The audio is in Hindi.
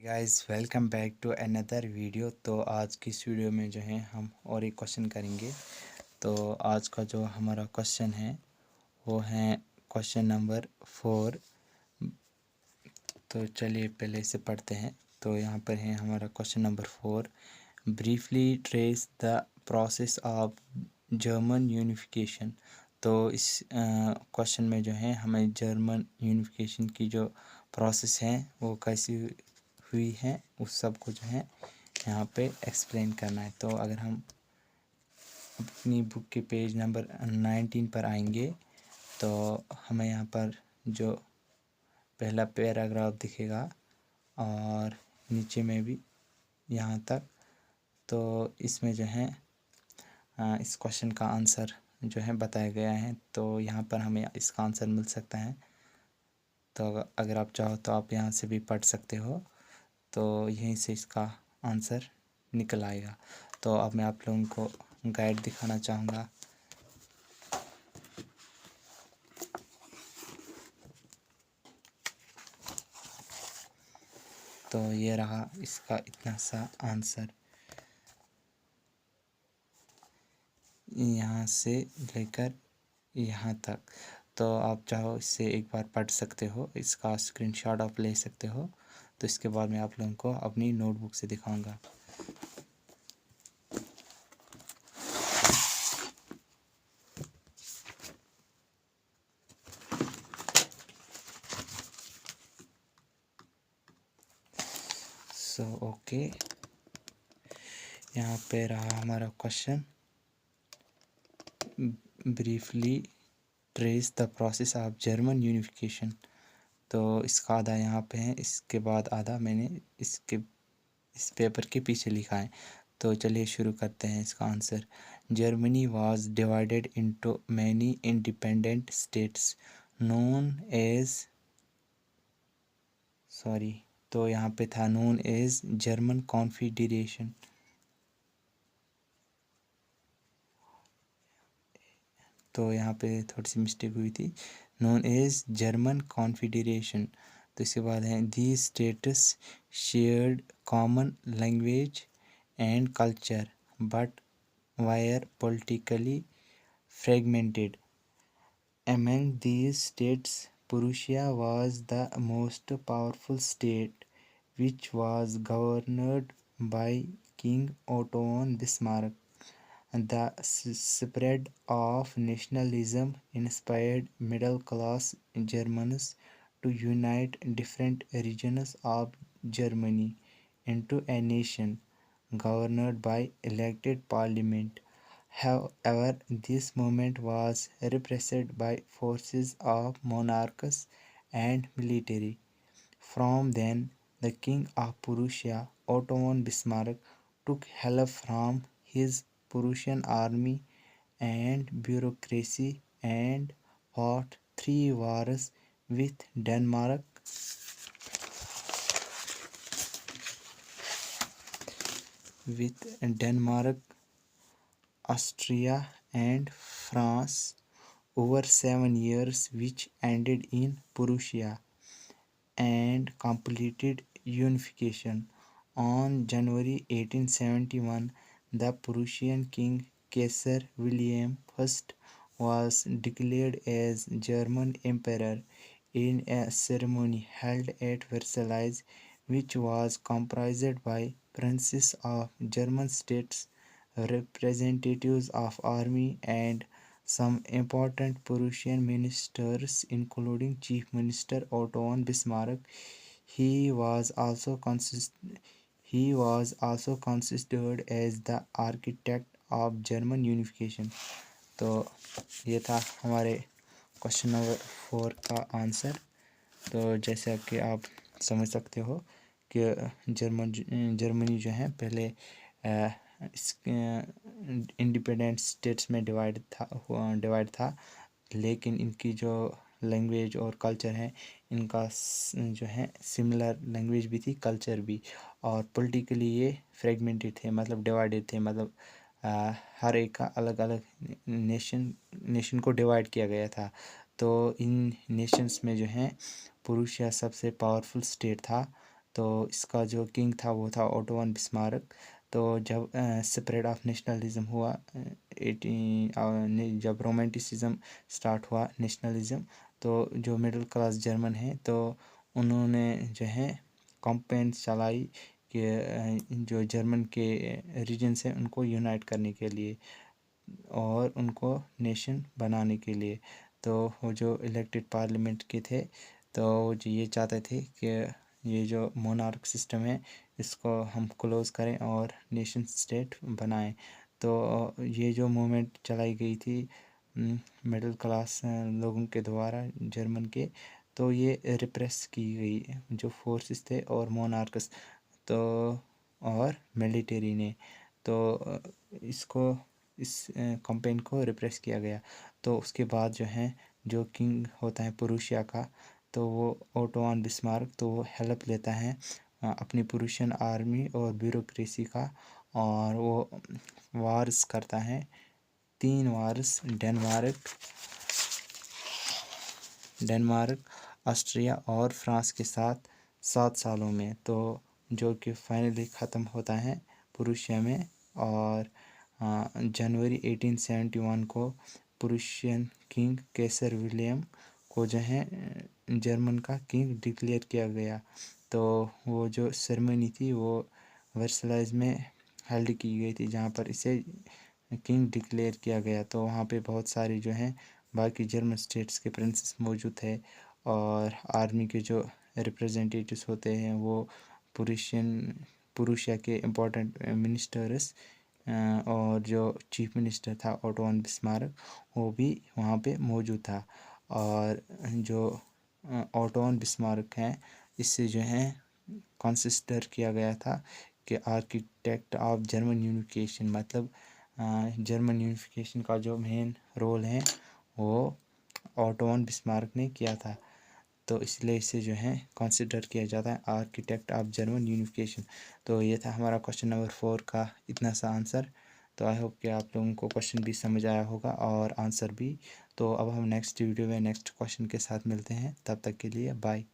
Guys welcome back to another video. तो आज की इस वीडियो में जो है हम और एक क्वेश्चन करेंगे। तो आज का जो हमारा क्वेश्चन है वो है क्वेश्चन नंबर 4। तो चलिए पहले से पढ़ते हैं। तो यहाँ पर है हमारा question number 4। Briefly trace the process of German unification. तो इस क्वेश्चन में जो है हमें जर्मन यूनिफिकेशन की जो प्रोसेस है वो कैसी हुई है उस सब को जो है यहाँ पे एक्सप्लेन करना है। तो अगर हम अपनी बुक के पेज नंबर 19 पर आएंगे तो हमें यहाँ पर जो पहला पैराग्राफ दिखेगा और नीचे में भी यहाँ तक। तो इसमें जो है इस क्वेश्चन का आंसर जो है बताया गया है। तो यहाँ पर हमें इसका आंसर मिल सकता है। तो अगर आप चाहो तो आप यहाँ से भी पढ़ सकते हो। तो यहीं से इसका आंसर निकल आएगा। तो अब मैं आप लोगों को गाइड दिखाना चाहूँगा। तो ये रहा इसका इतना सा आंसर, यहाँ से लेकर यहाँ तक। तो आप चाहो इससे एक बार पढ़ सकते हो, इसका स्क्रीनशॉट आप ले सकते हो। तो इसके बाद मैं आप लोगों को अपनी नोटबुक से दिखाऊंगा। ओके, यहाँ पे रहा हमारा question. Briefly trace the process of German unification. तो इसका आधा यहाँ पे है, इसके बाद आधा मैंने इस पेपर के पीछे लिखा है। तो चलिए शुरू करते हैं इसका answer. Germany was divided into many independent states known as तो यहाँ पे था नोन एज जर्मन कॉन्फेडरेशन। तो यहाँ पे थोड़ी सी मिस्टेक हुई थी, नोन एज जर्मन कॉन्फेडरेशन। तो इसके बाद है the states shared common language and culture but wire politically fragmented. Among these states, Prussia was the most powerful state, which was governed by King Otto von Bismarck. The spread of nationalism inspired middle-class Germans to unite different regions of Germany into a nation governed by elected parliament. However, this movement was repressed by forces of monarchs and military. From then, the King of Prussia, Otto von Bismarck, took help from his Prussian army and bureaucracy and fought 3 wars with Denmark, Austria, and France over 7 years, which ended in Prussia and completed unification. On January 1871, the Prussian king Kaiser William I was declared as German emperor in a ceremony held at Versailles, which was comprised by princes of German states, representatives of army, and some important Prussian ministers, including Chief Minister Otto von Bismarck. He was also considered as the architect of German unification. तो ये था हमारे क्वेश्चन नंबर 4 का आंसर। तो जैसे कि आप समझ सकते हो कि जर्मनी जो है पहले इंडिपेंडेंट स्टेट्स में डिवाइड था, लेकिन इनकी जो लैंग्वेज और कल्चर है इनका जो है सिमिलर लैंग्वेज भी थी, कल्चर भी, और पॉलिटिकली ये फ्रेगमेंटेड थे, मतलब डिवाइडेड थे, मतलब हर एक का अलग अलग नेशन को डिवाइड किया गया था। तो इन नेशंस में जो है प्रूशिया सबसे पावरफुल स्टेट था। तो इसका जो किंग था वो था ओटो वन बिस्मार्क। तो जब स्प्रेड ऑफ नेशनलिज्म हुआ, 18 जब रोमांटिसिज्म स्टार्ट हुआ नेशनलिज्म, तो जो मिडिल क्लास जर्मन है तो उन्होंने जो है कैंपेन चलाई कि जो जर्मन के रीजन्स हैं उनको यूनाइट करने के लिए और उनको नेशन बनाने के लिए। तो वो जो इलेक्टेड पार्लियामेंट के थे तो वो जो ये चाहते थे कि ये जो मोनार्क सिस्टम है इसको हम क्लोज़ करें और नेशन स्टेट बनाएं। तो ये जो मूवमेंट चलाई गई थी मिडिल क्लास लोगों के द्वारा जर्मन के, तो ये रिप्रेस की गई जो फोर्सेस थे और मोनार्क्स तो और मिलिट्री ने। तो इसको इस कैंपेन को रिप्रेस किया गया। तो उसके बाद जो है जो किंग होता है प्रूशिया का, तो वो ओटो वन बिस्मार्क, तो वो हेल्प लेता है अपनी प्रूशियन आर्मी और ब्यूरोक्रेसी का, और वो वार्स करता है 3 वार्स डेनमार्क, ऑस्ट्रिया और फ्रांस के साथ 7 सालों में, तो जो कि फाइनली ख़त्म होता है प्रूशिया में। और जनवरी 1871 को प्रूशियन किंग कैसर विलियम को जो है जर्मन का किंग डिक्लेयर किया गया। तो वो जो सेरेमनी थी वो वर्साइल्स में हेल्ड की गई थी जहाँ पर इसे किंग डिक्लेयर किया गया। तो वहाँ पे बहुत सारे जो हैं बाकी जर्मन स्टेट्स के प्रिंसेस मौजूद थे और आर्मी के जो रिप्रेजेंटेटिव्स होते हैं वो प्रूशिया के इम्पोर्टेंट मिनिस्टर्स और जो चीफ मिनिस्टर था ओटो वन बिस्मार्क वो भी वहाँ पे मौजूद था। और जो ओटो वन बिस्मार्क है इससे जो है कंसिडर किया गया था कि आर्किटेक्ट ऑफ जर्मन यूनिफिकेशन, मतलब जर्मन यूनिफिकेशन का जो मेन रोल है वो ओटो वन बिस्मार्क ने किया था। तो इसलिए इसे जो है कंसिडर किया जाता है आर्किटेक्ट ऑफ जर्मन यूनिफिकेशन। तो ये था हमारा क्वेश्चन नंबर 4 का इतना सा आंसर। तो आई होप कि आप लोगों को क्वेश्चन भी समझ आया होगा और आंसर भी। तो अब हम नेक्स्ट वीडियो में नेक्स्ट क्वेश्चन के साथ मिलते हैं, तब तक के लिए बाय।